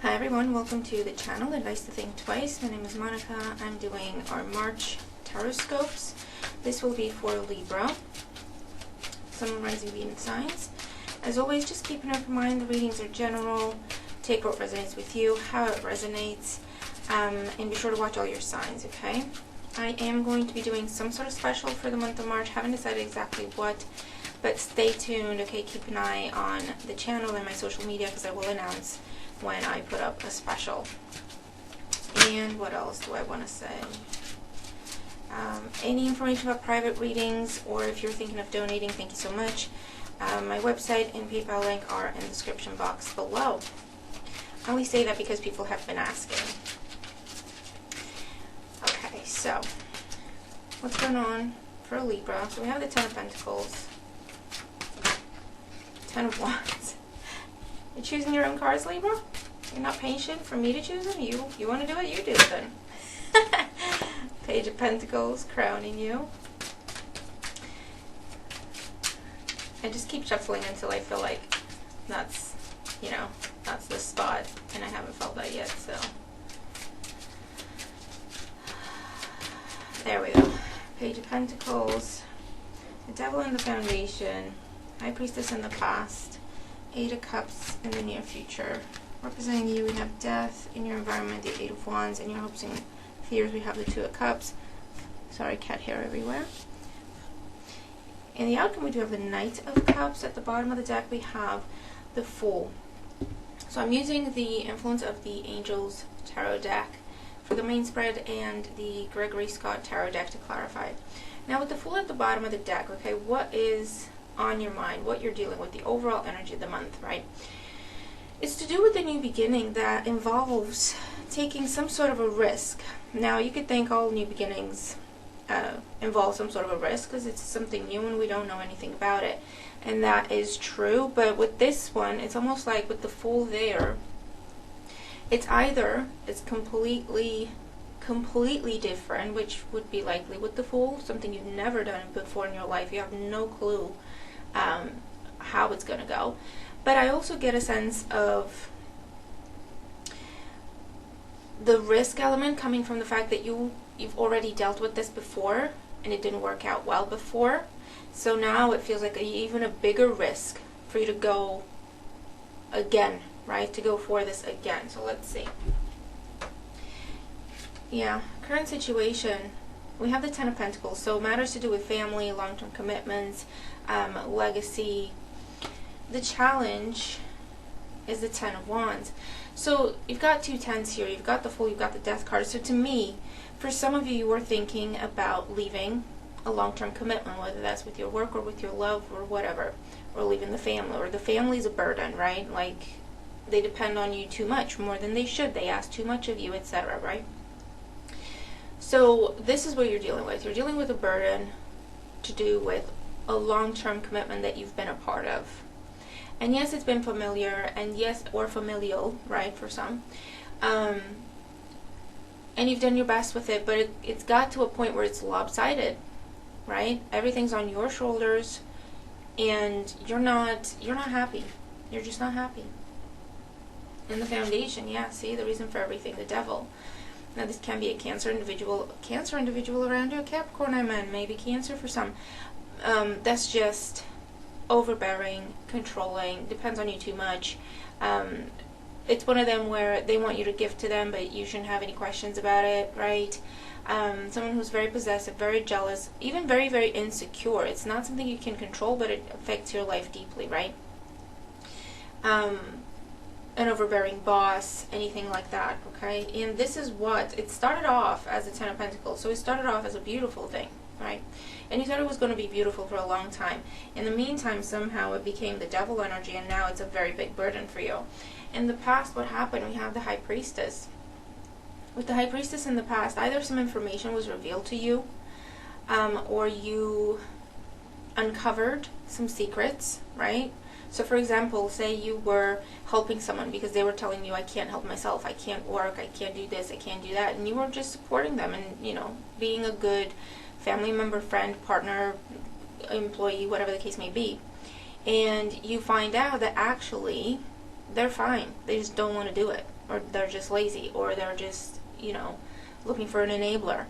Hi everyone, welcome to the channel Advice to Think Twice. My name is Monica. I'm doing our March tarotscopes. This will be for Libra, Sun, Rising, Venus signs. As always, just keep an open mind. The readings are general. Take what resonates with you, how it resonates, and be sure to watch all your signs, okay? I am going to be doing some sort of special for the month of March. Haven't decided exactly what, but stay tuned, okay? Keep an eye on the channel and my social media because I will announce when I put up a special. And what else do I want to say? Any information about private readings, or if you're thinking of donating, thank you so much. My website and PayPal link are in the description box below. I only say that because people have been asking. Okay, so what's going on for Libra? So we have the Ten of Pentacles, Ten of Wands. You're choosing your own cards, Libra? You're not patient for me to choose them? You want to do it? You do it then. Page of Pentacles crowning you. I just keep shuffling until I feel like that's, that's the spot, and I haven't felt that yet, so. There we go. Page of Pentacles, the Devil in the Foundation, High Priestess in the past, Eight of Cups in the near future. Representing you, we have death in your environment, the Eight of Wands. In your hopes and fears, we have the Two of Cups. Sorry, cat hair everywhere. In the outcome, we do have the Knight of Cups. At the bottom of the deck, we have the Fool. So I'm using the influence of the Angels Tarot deck for the main spread and the Gregory Scott Tarot deck to clarify. Now with the Fool at the bottom of the deck, okay, what is on your mind, what you're dealing with, the overall energy of the month, right? It's to do with the new beginning that involves taking some sort of a risk. Now you could think all new beginnings involve some sort of a risk because it's something new and we don't know anything about it, and that is true. But with this one, it's almost like with the Fool there, it's either it's completely different, which would be likely with the Fool, something you've never done before in your life. You have no clue how it's going to go. But I also get a sense of the risk element coming from the fact that you've already dealt with this before and it didn't work out well before. So now it feels like even a bigger risk for you to go again, right? To go for this again. So let's see. Yeah, current situation, we have the Ten of Pentacles. So matters to do with family, long-term commitments, legacy. The challenge is the Ten of Wands. So you've got two tens here. You've got the Fool, you've got the Death card. So to me, for some of you, you are thinking about leaving a long-term commitment, whether that's with your work or with your love or whatever, or leaving the family, or the family's a burden, right? Like they depend on you too much, more than they should. They ask too much of you, etc., right? So this is what you're dealing with. You're dealing with a burden to do with a long-term commitment that you've been a part of. And yes, it's been familiar, and yes, or familial, right, for some. And you've done your best with it, but it's got to a point where it's lopsided, right? Everything's on your shoulders, and you're not happy. You're just not happy. In the Foundation, yeah, see, the reason for everything, the Devil. Now this can be a Cancer individual around you, a Capricorn, I meant, maybe Cancer for some. That's just overbearing, controlling, depends on you too much. It's one of them where they want you to give to them, but you shouldn't have any questions about it, right? Someone who's very possessive, very jealous, even very, very insecure. It's not something you can control, but it affects your life deeply, right? An overbearing boss, anything like that, okay? And this is what, it started off as a Ten of Pentacles, so it started off as a beautiful thing, right? And you thought it was going to be beautiful for a long time. In the meantime, somehow it became the Devil energy, and now it's a very big burden for you. In the past, what happened? We have the High Priestess. With the High Priestess in the past, either some information was revealed to you, or you uncovered some secrets, right? So for example, say you were helping someone because they were telling you, I can't help myself, I can't work, I can't do this, I can't do that, and you were just supporting them and, being a good family member, friend, partner, employee, whatever the case may be. And you find out that actually they're fine. They just don't want to do it, or they're just lazy, or they're just, you know, looking for an enabler.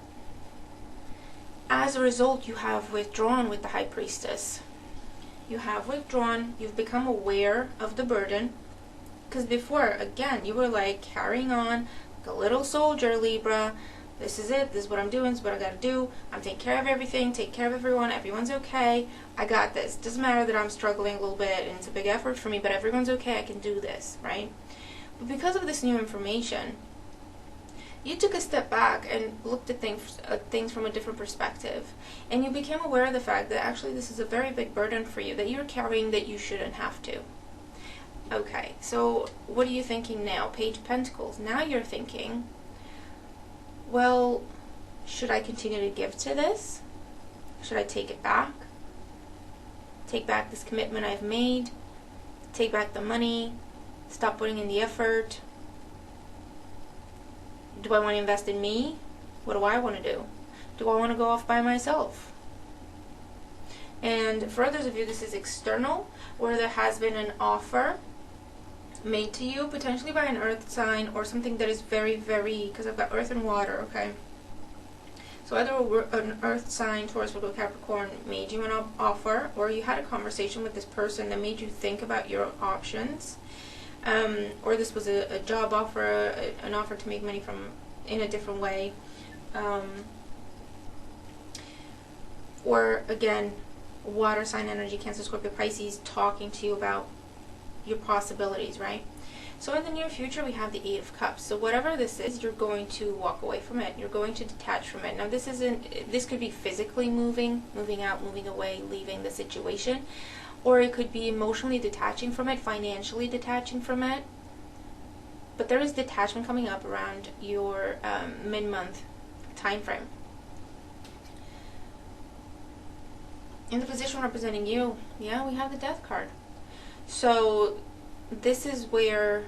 As a result, you have withdrawn with the High Priestess. You have withdrawn, you've become aware of the burden. Because before, again, you were like carrying on like a little soldier, Libra. This is it, this is what I'm doing, this is what I gotta do. I'm taking care of everything, taking care of everyone, everyone's okay. I got this. Doesn't matter that I'm struggling a little bit and it's a big effort for me, but everyone's okay, I can do this, right? But because of this new information, you took a step back and looked at things from a different perspective. And you became aware of the fact that actually this is a very big burden for you that you're carrying that you shouldn't have to. Okay, so what are you thinking now? Page of Pentacles. Now you're thinking, well, should I continue to give to this? Should I take it back? Take back this commitment I've made? Take back the money? Stop putting in the effort? Do I want to invest in me? What do I want to do? Do I want to go off by myself? And for others of you, this is external, where there has been an offer made to you, potentially by an earth sign or something that is very, very, because I've got earth and water, okay? So either an earth sign, Taurus, Virgo, Capricorn, made you an offer, or you had a conversation with this person that made you think about your options, or this was a job offer, an offer to make money from in a different way, or again, water sign energy, Cancer, Scorpio, Pisces, talking to you about your possibilities, right? So in the near future, we have the Eight of Cups. So whatever this is, you're going to walk away from it. You're going to detach from it. Now this could be physically moving out, moving away, leaving the situation, or it could be emotionally detaching from it, financially detaching from it. But there is detachment coming up around your mid-month time frame. In the position representing you, yeah, we have the Death card. So this is where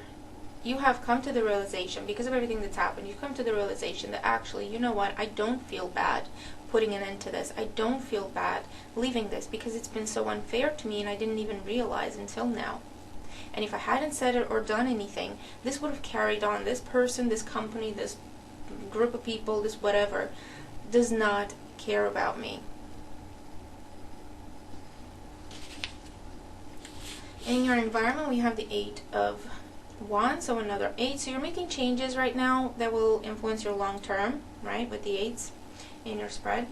you have come to the realization, because of everything that's happened, you've come to the realization that actually, you know what, I don't feel bad putting an end to this. I don't feel bad leaving this because it's been so unfair to me and I didn't even realize until now. And if I hadn't said it or done anything, this would have carried on. This person, this company, this group of people, this whatever, does not care about me. In your environment, we have the Eight of Wands, so another 8. So you're making changes right now that will influence your long term, right, with the 8s in your spread.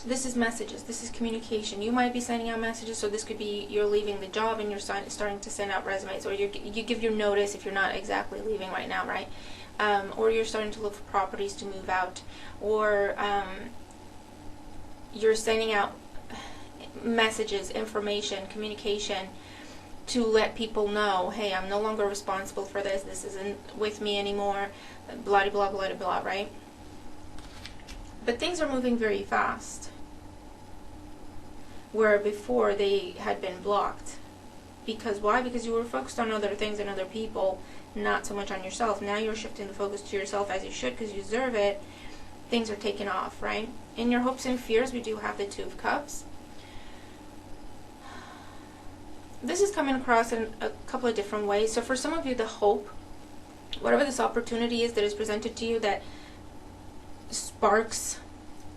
This is messages. This is communication. You might be sending out messages, so this could be you're leaving the job and you're starting to send out resumes, or you give your notice if you're not exactly leaving right now, right? Or you're starting to look for properties to move out, or you're sending out messages, information, communication to let people know, hey, I'm no longer responsible for this. This isn't with me anymore. Blah, blah, blah, blah, blah, right? But things are moving very fast, where before they had been blocked. Because why? Because you were focused on other things and other people, not so much on yourself. Now you're shifting the focus to yourself, as you should, because you deserve it. Things are taking off, right? In your hopes and fears, we do have the Two of Cups. This is coming across in a couple of different ways. So for some of you, the hope, whatever this opportunity is that is presented to you that sparks,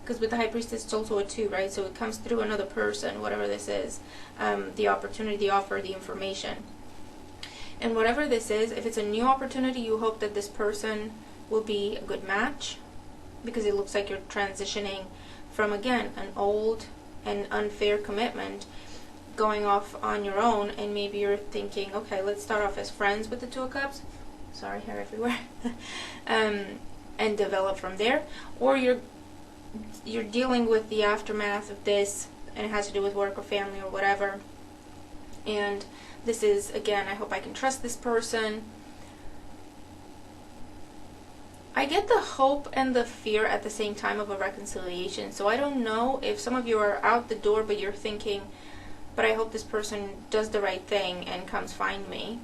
because with the High Priestess it's also a 2, right? So it comes through another person, whatever this is, the opportunity, the offer, the information. And whatever this is, if it's a new opportunity, you hope that this person will be a good match, because it looks like you're transitioning from, again, an old and unfair commitment, going off on your own, and maybe you're thinking, okay, let's start off as friends with the Two of Cups. Sorry, hair everywhere. And develop from there. Or you're dealing with the aftermath of this, and it has to do with work or family or whatever. And this is, again, I hope I can trust this person. I get the hope and the fear at the same time of a reconciliation. So I don't know if some of you are out the door, but you're thinking, but I hope this person does the right thing and comes find me.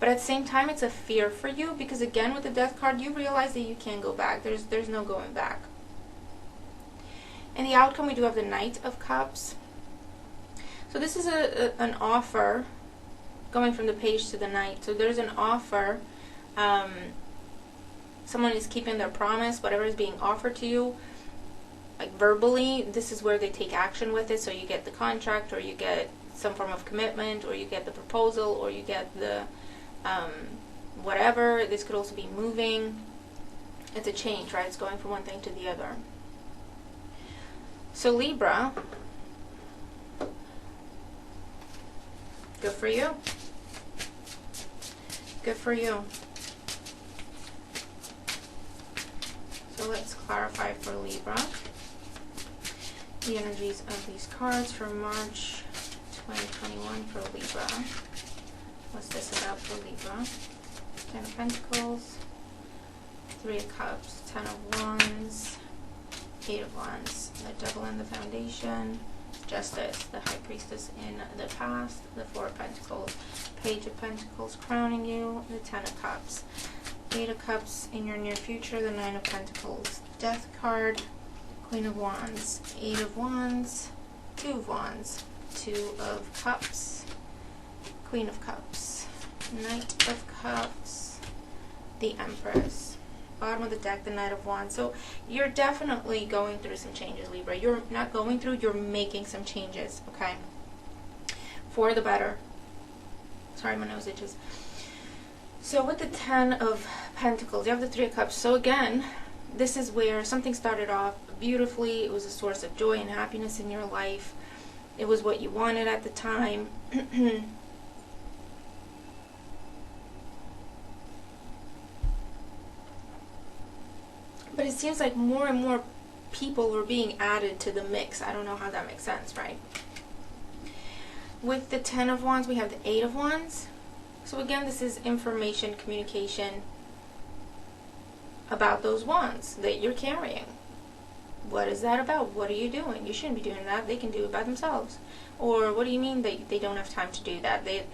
But at the same time, it's a fear for you, because again, with the Death card, you realize that you can't go back. There's no going back. And the outcome, we do have the Knight of Cups. So this is an offer going from the Page to the Knight. So there's an offer. Someone is keeping their promise. Whatever is being offered to you, like verbally, this is where they take action with it. So you get the contract, or you get some form of commitment, or you get the proposal, or you get the whatever. This could also be moving. It's a change, right? It's going from one thing to the other. So Libra, good for you. Good for you. So let's clarify for Libra the energies of these cards for March 2021 for Libra. What's this about for Libra? 10 of Pentacles, 3 of Cups, 10 of Wands, 8 of Wands, the Devil in the Foundation, Justice, the High Priestess in the past, the 4 of Pentacles, Page of Pentacles crowning you, the 10 of Cups, 8 of Cups in your near future, the 9 of Pentacles, Death card, Queen of Wands, 8 of Wands, 2 of Wands, 2 of Cups, Queen of Cups, Knight of Cups, the Empress. Bottom of the deck, the Knight of Wands. So you're definitely going through some changes, Libra. You're not going through, you're making some changes, okay? For the better. Sorry, my nose itches. So with the 10 of Pentacles, you have the 3 of Cups. So again, this is where something started off beautifully. It was a source of joy and happiness in your life. It was what you wanted at the time. But it seems like more and more people were being added to the mix. I don't know how that makes sense, right? With the 10 of Wands, we have the 8 of Wands. So again, this is information, communication about those wands that you're carrying. What is that about? What are you doing? You shouldn't be doing that. They can do it by themselves. Or what do you mean they don't have time to do that? They've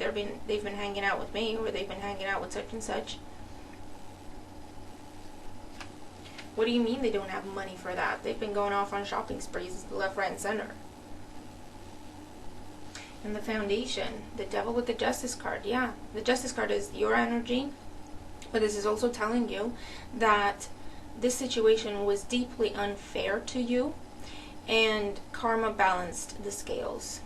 been hanging out with me, or they've been hanging out with such and such. What do you mean they don't have money for that? They've been going off on shopping sprees left, right, and center. And the Foundation, the Devil with the Justice card. Yeah, the Justice card is your energy, but this is also telling you that this situation was deeply unfair to you, and karma balanced the scales.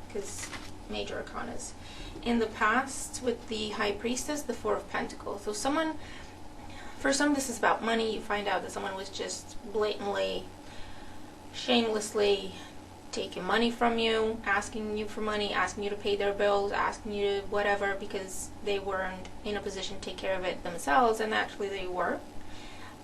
Because major arcanas. In the past, with the High Priestess, the 4 of Pentacles. So someone, for some this is about money. You find out that someone was just blatantly, shamelessly taking money from you, asking you for money, asking you to pay their bills, asking you to whatever, because they weren't in a position to take care of it themselves, and actually they were.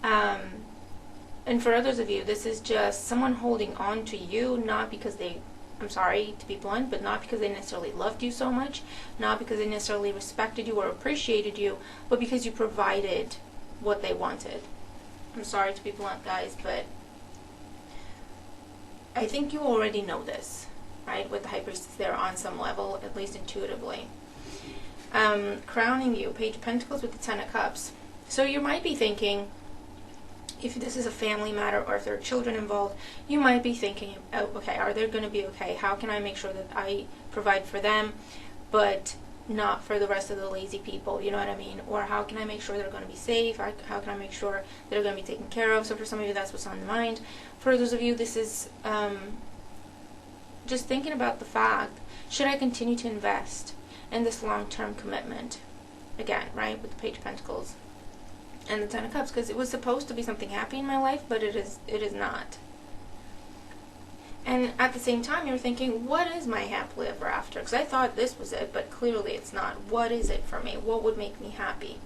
And for others of you, this is just someone holding on to you, not because they, I'm sorry to be blunt, but not because they necessarily loved you so much, not because they necessarily respected you or appreciated you, but because you provided what they wanted. I'm sorry to be blunt, guys, but I think you already know this, right? With the High Priestess there on some level, at least intuitively. Crowning you, Page of Pentacles with the 10 of Cups. So you might be thinking, if this is a family matter or if there are children involved, you might be thinking, oh, okay, are they going to be okay? How can I make sure that I provide for them, but not for the rest of the lazy people, you know what I mean? Or how can I make sure they're going to be safe? How can I make sure they're going to be taken care of? So for some of you, that's what's on the mind. For others of you, this is just thinking about the fact, should I continue to invest in this long-term commitment? Again, right, with the Page of Pentacles and the 10 of Cups, because it was supposed to be something happy in my life, but it is not. And at the same time, you're thinking, what is my happily ever after? Because I thought this was it, but clearly it's not. What is it for me? What would make me happy?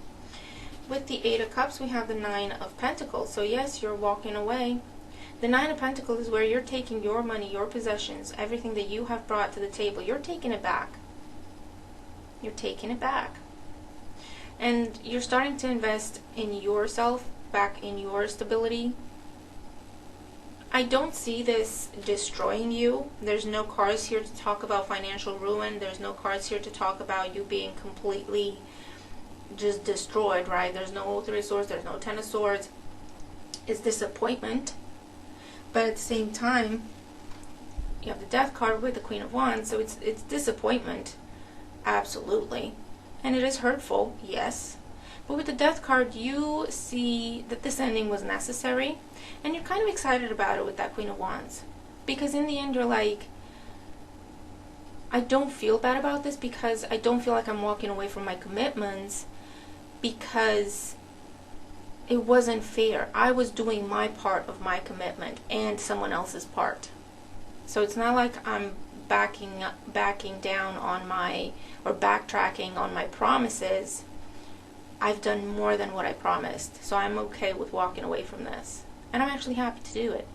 With the 8 of Cups, we have the 9 of Pentacles. So yes, you're walking away. The 9 of Pentacles is where you're taking your money, your possessions, everything that you have brought to the table. You're taking it back. You're taking it back. And you're starting to invest in yourself, back in your stability. I don't see this destroying you. There's no cards here to talk about financial ruin. There's no cards here to talk about you being completely just destroyed, right? There's no 3 of Swords, there's no 10 of Swords. It's disappointment. But at the same time, you have the Death card with the Queen of Wands, so it's disappointment. Absolutely. And it is hurtful, yes. But with the Death card, you see that this ending was necessary, and you're kind of excited about it with that Queen of Wands. Because in the end, you're like, I don't feel bad about this, because I don't feel like I'm walking away from my commitments, because it wasn't fair. I was doing my part of my commitment and someone else's part. So it's not like I'm backing down on my, or backtracking on my promises. I've done more than what I promised, so I'm okay with walking away from this, and I'm actually happy to do it.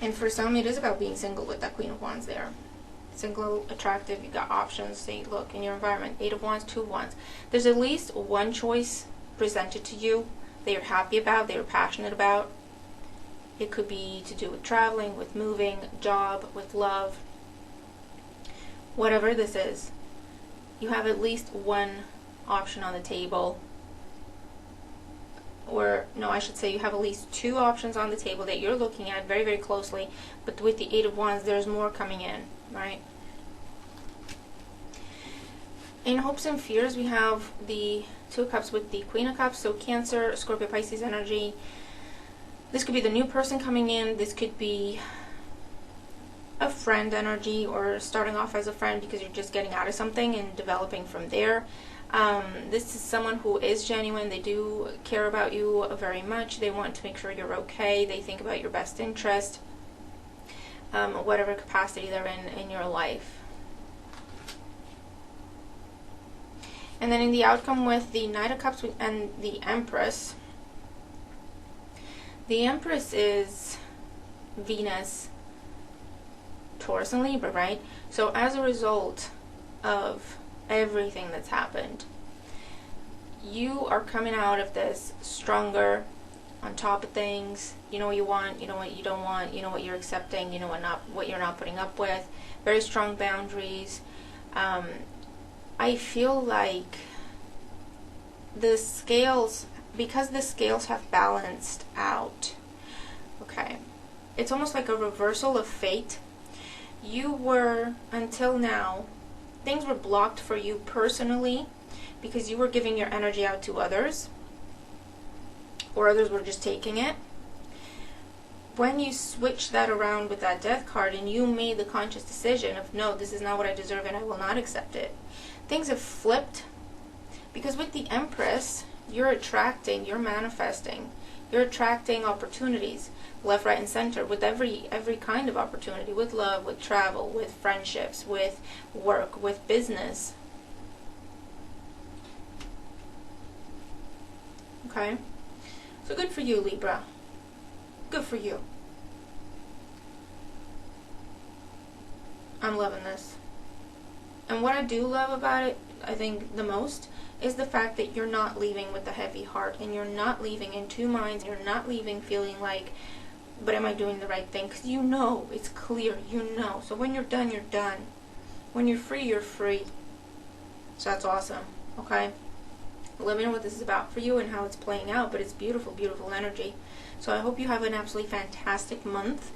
And for some, it is about being single with that Queen of Wands there. Single, attractive, you got options. Say, look, in your environment, 8 of Wands, 2 of Wands. There's at least one choice presented to you that you're happy about, that you're passionate about. It could be to do with traveling, with moving, job, with love. Whatever this is, you have at least one option on the table. Or, no, I should say you have at least 2 options on the table that you're looking at very, very closely. But with the 8 of Wands, there's more coming in, right? In hopes and fears, we have the 2 of Cups with the Queen of Cups. So Cancer, Scorpio, Pisces energy. This could be the new person coming in. This could be a friend energy, or starting off as a friend because you're just getting out of something and developing from there. This is someone who is genuine. They do care about you very much. They want to make sure you're okay. They think about your best interest, whatever capacity they're in your life. And then in the outcome with the Knight of Cups and the Empress. The Empress is Venus, Taurus, and Libra, right? So as a result of everything that's happened, you are coming out of this stronger, on top of things. You know what you want, you know what you don't want, you know what you're accepting, you know what you're not putting up with. Very strong boundaries. I feel like the scales, because the scales have balanced out, okay, it's almost like a reversal of fate. You were, until now, things were blocked for you personally because you were giving your energy out to others, or others were just taking it. When you switch that around with that Death card and you made the conscious decision of, no, this is not what I deserve and I will not accept it, things have flipped. Because with the Empress, you're attracting, you're manifesting, you're attracting opportunities left, right, and center, with every kind of opportunity, with love, with travel, with friendships, with work, with business. Okay? So good for you, Libra. Good for you. I'm loving this. And what I do love about it, I think the most, is the fact that you're not leaving with a heavy heart, and you're not leaving in 2 minds. You're not leaving feeling like, but am I doing the right thing? Because you know, it's clear, you know. So when you're done, you're done. When you're free, you're free. So that's awesome, okay? Let me know what this is about for you and how it's playing out, but it's beautiful, beautiful energy. So I hope you have an absolutely fantastic month.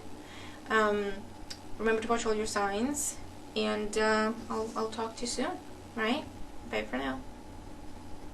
Remember to watch all your signs, and I'll talk to you soon, right? Bye for now.